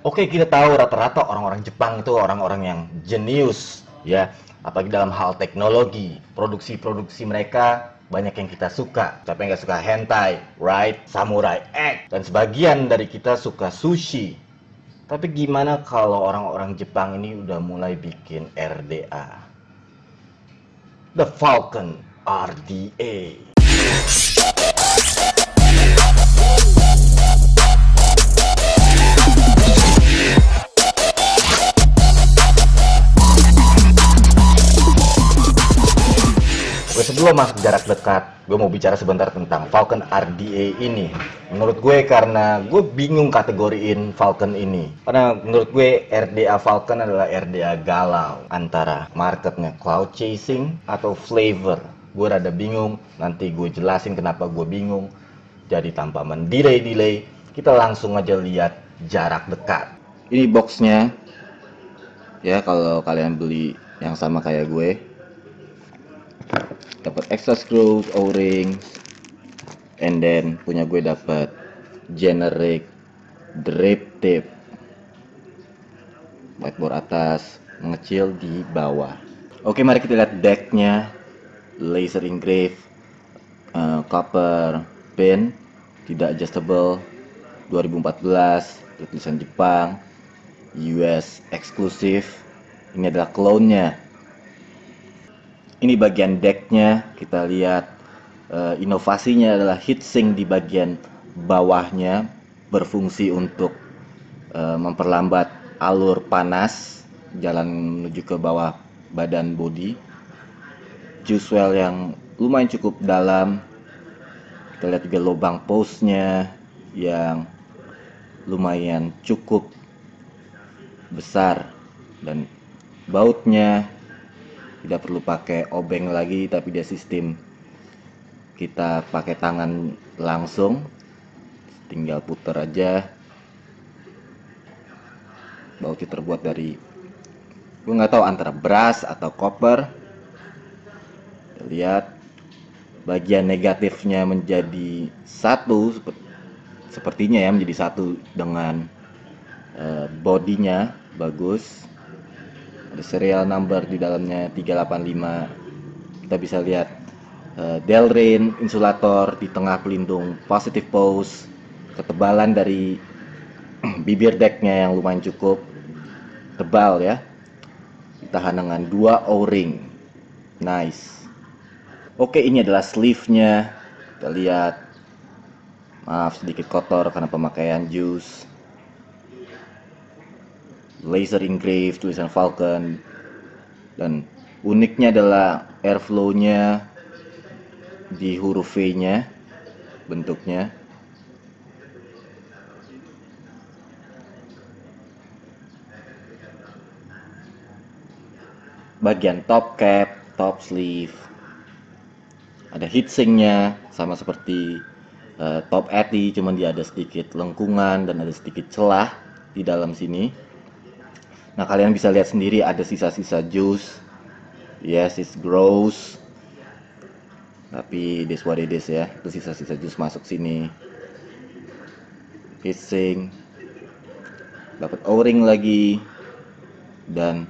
Oke, kita tahu rata-rata orang-orang Jepang itu orang-orang yang jenius, ya. Apalagi dalam hal teknologi, produksi-produksi mereka banyak yang kita suka. Siapa yang nggak suka hentai, right? Samurai X, dan sebagian dari kita suka sushi. Tapi gimana kalau orang-orang Jepang ini udah mulai bikin RDA? The Falcon RDA. Sebelum masuk jarak dekat, gue mau bicara sebentar tentang Falcon RDA ini. Menurut gue, karena gue bingung kategoriin Falcon ini. Karena menurut gue RDA Falcon adalah RDA galau antara marketnya cloud chasing atau flavor. Gue rada bingung, nanti gue jelasin kenapa gue bingung. Jadi tanpa mendelay-delay, kita langsung aja lihat jarak dekat. Ini boxnya, ya kalau kalian beli yang sama kayak gue. Dapat extra screw, O-ring, and then punya gue dapat generic drip tip, whiteboard atas, mengecil di bawah. Oke, mari kita lihat decknya. Laser engrave, copper pin, tidak adjustable, 2014, tulisan Jepang, US eksklusif. Ini adalah clone-nya. Ini bagian decknya, kita lihat inovasinya adalah heatsink di bagian bawahnya, berfungsi untuk memperlambat alur panas jalan menuju ke bawah badan body. Juice well yang lumayan cukup dalam. Kita lihat juga lubang post-nya yang lumayan cukup besar, dan bautnya tidak perlu pakai obeng lagi, tapi dia sistem kita pakai tangan langsung, tinggal puter aja. Bautnya terbuat dari, gue nggak tahu antara brass atau copper. Kita lihat bagian negatifnya menjadi satu, sepertinya ya, menjadi satu dengan bodinya bagus. Ada serial number di dalamnya 385. Kita bisa lihat Delrin insulator di tengah pelindung positive pose. Ketebalan dari bibir decknya yang lumayan cukup tebal ya, ditahan dengan 2 O-ring. Nice. Oke, ini adalah sleeve-nya. Kita lihat, maaf sedikit kotor karena pemakaian juice. Laser engrave, tulisan Falcon, dan uniknya adalah airflow-nya di huruf V-nya bentuknya. Bagian top cap, top sleeve, ada heatsink-nya sama seperti top ATI, cuman dia ada sedikit lengkungan dan ada sedikit celah di dalam sini. Nah, kalian bisa lihat sendiri ada sisa-sisa juice. Yes, it's gross, tapi this what it is ya. Itu sisa-sisa juice masuk sini. Heatsink, dapat O-ring lagi, dan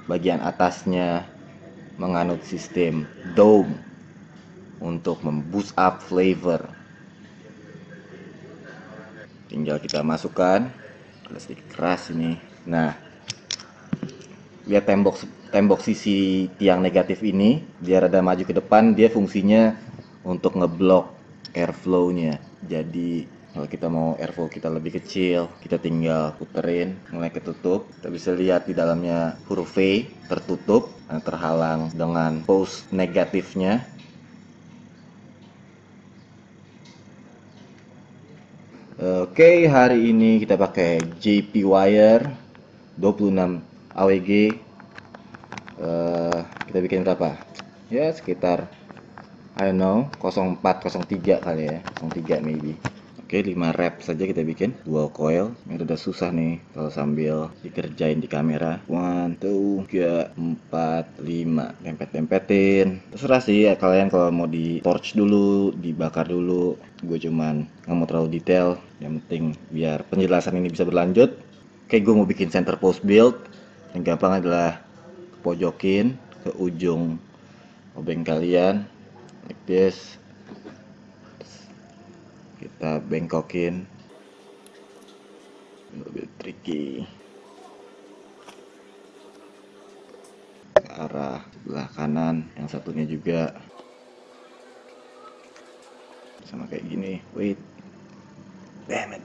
bagian atasnya menganut sistem dome untuk memboost up flavor. Tinggal kita masukkan. Ada sedikit keras ini. Nah, lihat tembok sisi tiang negatif ini, dia rada maju ke depan. Dia fungsinya untuk ngeblok airflow-nya. Jadi kalau kita mau airflow kita lebih kecil, kita tinggal puterin mulai ketutup. Kita bisa lihat di dalamnya huruf V tertutup, terhalang dengan post negatifnya. Oke, hari ini kita pakai JP wire 26 AWG. Kita bikin berapa? Ya sekitar I don't know 0403 kali ya, 03 maybe. Oke, 5 rep saja kita bikin. Dual coil. Ini udah susah nih kalau sambil dikerjain di kamera. 1, 2, 3, 4, 5. Tempet-tempetin. Terserah sih ya kalian kalau mau di torch dulu, dibakar dulu. Gue cuman nggak mau terlalu detail. Yang penting biar penjelasan ini bisa berlanjut. Oke, gue mau bikin center post build. Yang gampang adalah pojokin ke ujung obeng kalian like this. Kita bengkokin, lebih tricky ke arah sebelah kanan, yang satunya juga sama kayak gini. Wait, damn it.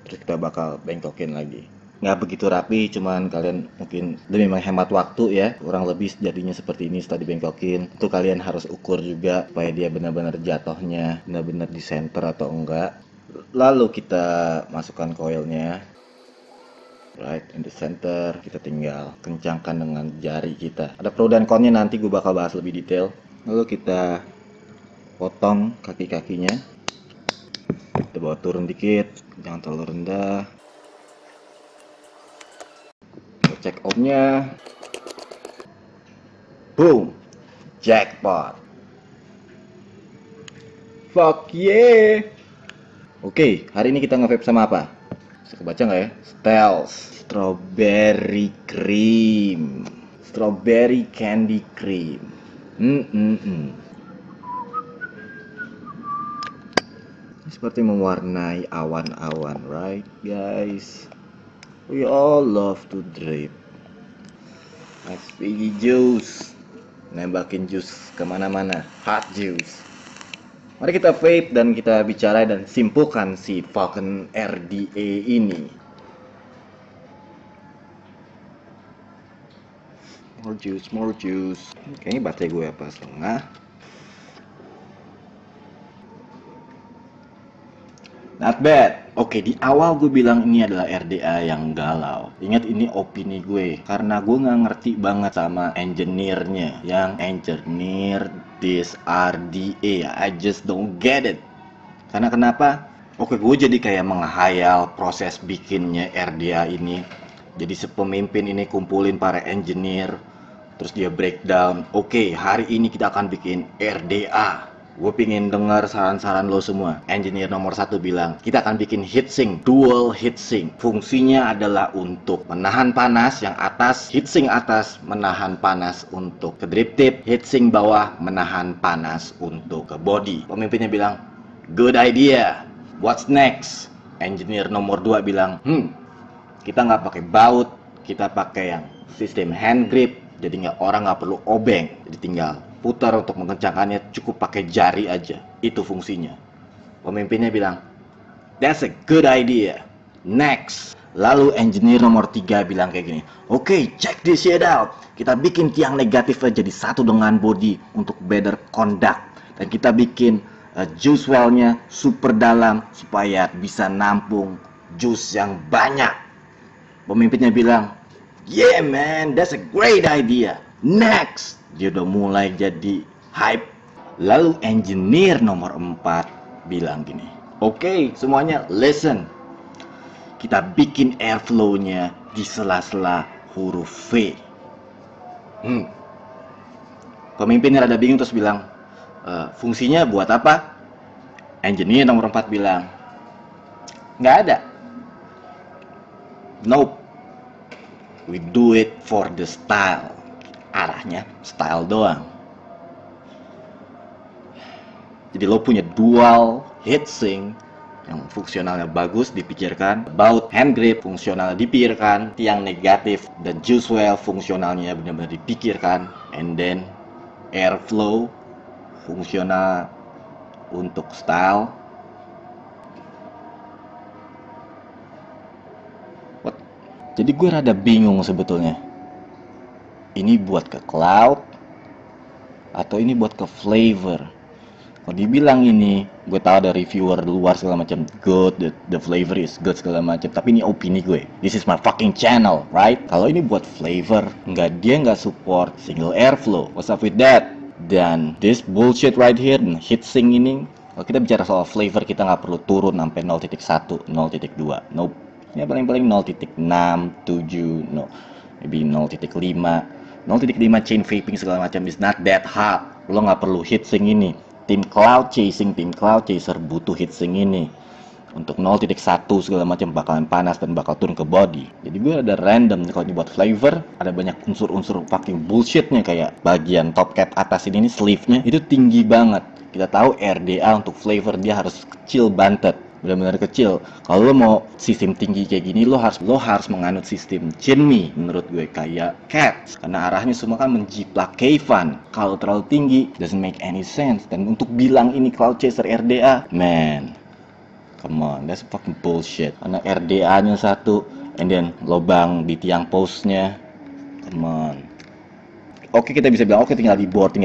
Terus kita bakal bengkokin lagi. Nggak begitu rapi, cuman kalian mungkin demi menghemat waktu ya, kurang lebih jadinya seperti ini setelah dibengkokin. Itu kalian harus ukur juga supaya dia benar-benar jatuhnya benar-benar di center atau enggak. Lalu kita masukkan coilnya right in the center. Kita tinggal kencangkan dengan jari kita. Ada pro dan konnya, nanti gue bakal bahas lebih detail. Lalu kita potong kaki-kakinya. Kita bawa turun dikit, jangan terlalu rendah. Cek ohmnya. Boom, jackpot. Fuck yeah. Oke, hari ini kita nge-vape sama apa? Bisa kebaca nggak ya? Stealth strawberry cream, strawberry candy cream. Seperti mewarnai awan-awan, right guys? We all love to drip. SPG juice, nembakin jus kemana-mana, hot juice. Mari kita vape dan kita bicara dan simpulkan si Falcon RDA ini. More juice. Kayaknya baterai gue apa setengah. Not bad. Oke, di awal gue bilang ini adalah RDA yang galau. Ingat, ini opini gue, karena gue nggak ngerti banget sama engineer-nya. Yang engineer this RDA, I just don't get it. Karena kenapa? Oke, gue jadi kayak menghayal proses bikinnya RDA ini. Jadi sepemimpin ini kumpulin para engineer, terus dia breakdown. Oke, hari ini kita akan bikin RDA. Gue pingin dengar saran-saran lo semua. Engineer nomor 1 bilang, kita akan bikin heatsink, dual heatsink. Fungsinya adalah untuk menahan panas yang atas, heatsink atas menahan panas untuk ke drip tip, heatsink bawah menahan panas untuk ke body. Pemimpinnya bilang, good idea. What's next? Engineer nomor 2 bilang, kita nggak pakai baut, kita pakai yang sistem hand grip. Jadi orang nggak perlu obeng, jadi tinggal putar untuk mengencangkannya, cukup pakai jari aja. Itu fungsinya. Pemimpinnya bilang, that's a good idea. Next. Lalu engineer nomor 3 bilang kayak gini, oke, check this shit out. Kita bikin tiang negatif jadi satu dengan body untuk better conduct. Dan kita bikin juice well-nya super dalam supaya bisa nampung jus yang banyak. Pemimpinnya bilang, yeah man, that's a great idea. Next. Dia udah mulai jadi hype. Lalu engineer nomor 4 bilang gini, oke, semuanya listen. Kita bikin airflow-nya di sela-sela huruf V. Pemimpinnya rada bingung terus bilang, fungsinya buat apa? Engineer nomor 4 bilang, nggak ada. Nope. We do it for the style. Arahnya style doang. Jadi lo punya dual heatsink yang fungsionalnya bagus dipikirkan, baut hand grip fungsional dipikirkan, tiang negatif dan juice well fungsionalnya benar-benar dipikirkan, and then airflow fungsional untuk style. What? Jadi gue rada bingung sebetulnya. Ini buat ke cloud atau ini buat ke flavor? Kalau dibilang ini, gue tahu ada reviewer luar segala macam, good, the flavor is good segala macam. Tapi ini opini gue. This is my fucking channel, right? Kalau ini buat flavor, dia nggak support single airflow. What's up with that? Dan this bullshit right here, heatsink ini. Kalau kita bicara soal flavor, kita nggak perlu turun sampai 0.1, 0.2. Nope. Ya paling-paling 0.6, 7, no, maybe 0.5. 0.5 chain vaping segala macam is not that hot. Lo nggak perlu heatsink ini. Tim cloud chaser butuh heatsink ini. untuk 0.1 segala macam bakalan panas dan bakal turun ke body. Jadi gue ada random kalau dibuat flavor, ada banyak unsur-unsur fucking bullshitnya, kayak bagian top cap atas ini sleeve-nya itu tinggi banget. Kita tahu RDA untuk flavor dia harus kecil banget, benar-benar kecil. Kalau lo mau sistem tinggi kayak gini, lo harus menganut sistem Chinmi menurut gue, kayak Cats, karena arahnya semua kan menjiplak Kayvan. Kalau terlalu tinggi doesn't make any sense. Dan untuk bilang ini Cloud Chaser RDA, man, come on, that's fucking bullshit. Karena RDA-nya satu, and then lobang di tiang post-nya. Come on. Oke, kita bisa bilang oke, tinggal di board.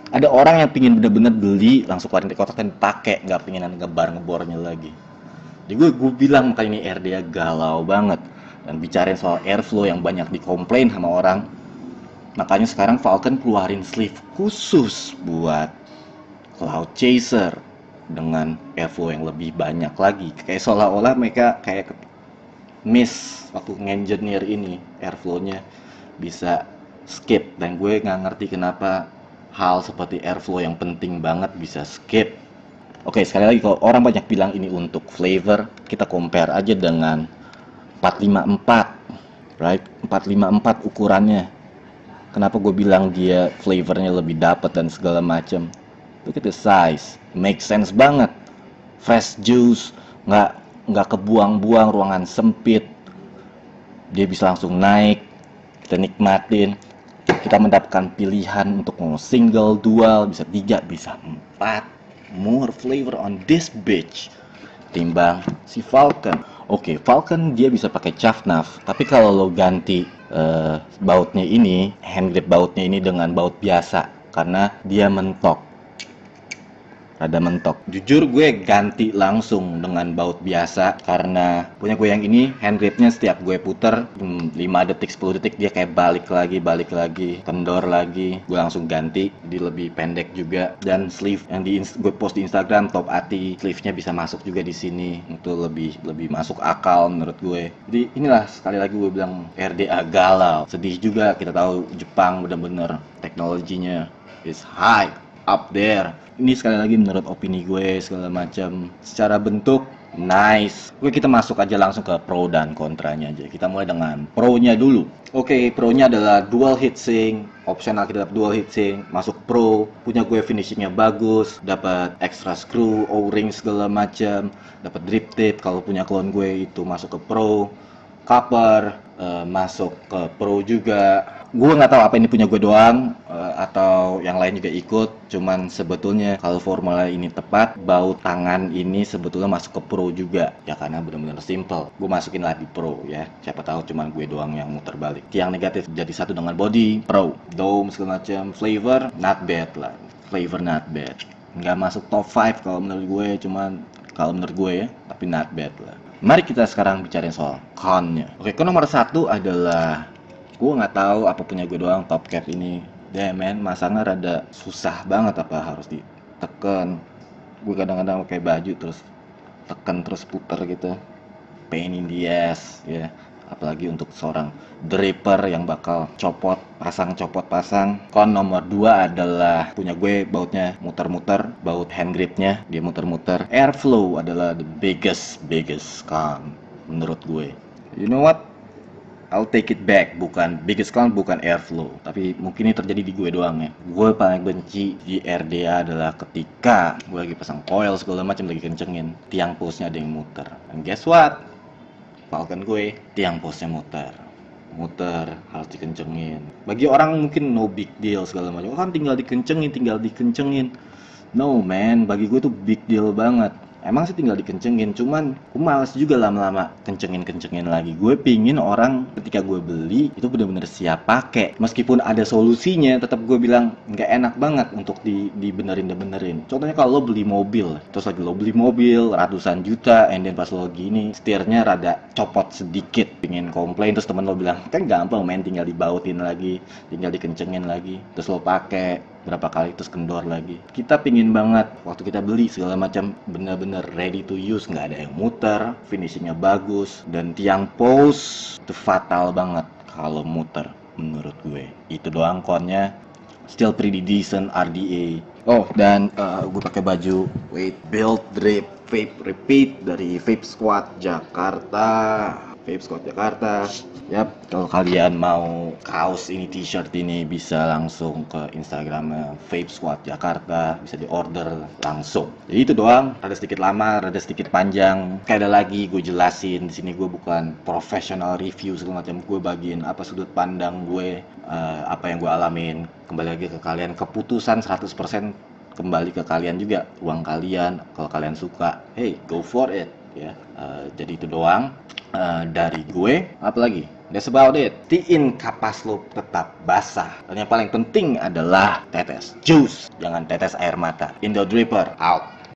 Ada orang yang pingin bener-bener beli langsung keluarin dari kotak dan pakai, nggak pinginan ngebornya lagi. Jadi gue bilang makanya ini RDA galau banget. Dan bicarain soal airflow yang banyak dikomplain sama orang, makanya sekarang Falcon keluarin sleeve khusus buat Cloud Chaser dengan airflow yang lebih banyak lagi. Kayak seolah-olah mereka kayak miss waktu ngengineer ini, airflow-nya bisa skip. Dan gue nggak ngerti kenapa hal seperti airflow yang penting banget bisa skip. Oke, sekali lagi, kalau orang banyak bilang ini untuk flavor, kita compare aja dengan 454, right? 454 ukurannya. Kenapa gue bilang dia flavornya lebih dapat dan segala macam? Look at the size, make sense banget. Fresh juice, nggak kebuang-buang, ruangan sempit. Dia bisa langsung naik, kita nikmatin. Kita mendapatkan pilihan untuk mau single, dual, bisa 3, bisa 4. More flavor on this bitch timbang si Falcon. Oke, Falcon dia bisa pakai chaff-naff, tapi kalau lo ganti bautnya ini, hand grip bautnya ini dengan baut biasa, karena dia mentok, rada mentok. Jujur gue ganti langsung dengan baut biasa, karena punya gue yang ini hand gripnya setiap gue puter 5 detik 10 detik dia kayak balik lagi kendor lagi. Gue langsung ganti, dia lebih pendek juga. Dan sleeve yang gue post di Instagram, top ati sleeve-nya bisa masuk juga di sini, itu lebih masuk akal menurut gue. Jadi inilah sekali lagi gue bilang RDA galau. Sedih juga, kita tahu Jepang bener-bener teknologinya is high up there. Ini sekali lagi menurut opini gue segala macam. Secara bentuk nice. Oke, kita masuk aja langsung ke pro dan kontranya aja. Kita mulai dengan pro-nya dulu. Oke, pro-nya adalah dual heatsink. Opsional kita dapat dual heatsink. Masuk pro, punya gue finishingnya bagus, dapat extra screw, O-ring segala macam, dapat drip tip. Kalau punya klon gue itu masuk ke pro. Copper masuk ke pro juga. Gue nggak tahu apa ini punya gue doang atau yang lain juga ikut. Cuman sebetulnya kalau formula ini tepat, baut tangan ini sebetulnya masuk ke pro juga ya, karena benar-benar simple. Gue masukin lah di pro ya, siapa tahu cuman gue doang yang muter balik. Yang negatif jadi satu dengan body pro, dome segala macam. Flavor not bad lah, flavor not bad, nggak masuk top 5 kalau menurut gue, cuman kalau menurut gue ya, tapi not bad lah. Mari kita sekarang bicarain soal con-nya. Oke, con nomor 1 adalah, gue nggak tahu apa punya gue doang, top cap ini damn man, masangnya rada susah banget, apa harus ditekan. Gue kadang-kadang pakai baju terus tekan terus puter gitu, pain in the ass ya. Apalagi untuk seorang draper yang bakal copot pasang. Con nomor 2 adalah punya gue bautnya muter-muter, baut hand gripnya dia muter-muter. Airflow adalah the biggest con menurut gue. You know what? I'll take it back, bukan biggest con, bukan airflow, tapi mungkin ini terjadi di gue doang ya. Gue paling benci di RDA adalah ketika gue lagi pasang coil segala macam, lagi kencengin, tiang postnya ada yang muter. And guess what? Falcon gue tiang postnya muter harus dikencengin. Bagi orang mungkin no big deal segala macam, kan tinggal dikencengin. No man, bagi gue tuh big deal banget. Emang sih tinggal dikencengin, cuman gue males juga lama-lama kencengin lagi. Gue pingin orang ketika gue beli itu benar-benar siap pakai. Meskipun ada solusinya, tetap gue bilang nggak enak banget untuk dibenerin. Contohnya kalau lo beli mobil, terus lagi lo beli mobil ratusan juta, and then pas lo gini setirnya rada copot sedikit, pingin komplain, terus temen lo bilang kan gampang main, tinggal dibautin lagi, tinggal dikencengin lagi, terus lo pakai berapa kali terus kendor lagi. Kita pingin banget waktu kita beli segala macam bener-bener ready to use, nggak ada yang muter, finishingnya bagus, dan tiang post itu fatal banget kalau muter menurut gue. Itu doang connya. Still pretty decent RDA. Oh, dan gue pakai baju Wait, Build, Drip, Vape, Repeat dari Vape Squad Jakarta. Vape Squad Jakarta. Yap, kalau kalian mau kaos ini, t-shirt ini, bisa langsung ke Instagramnya Vape Squad Jakarta, bisa diorder langsung. Jadi itu doang, ada sedikit lama, ada sedikit panjang. Kayak ada lagi gue jelasin di sini, gue bukan professional review segala macam, gue bagiin apa sudut pandang gue, apa yang gue alamin. Kembali lagi ke kalian, keputusan 100% kembali ke kalian juga, uang kalian. Kalau kalian suka, hey, go for it ya. Jadi itu doang dari gue. Apa lagi? That's about it. Tiin kapas lo tetap basah. Dan yang paling penting adalah tetes jus, jangan tetes air mata. Indo Dripper out.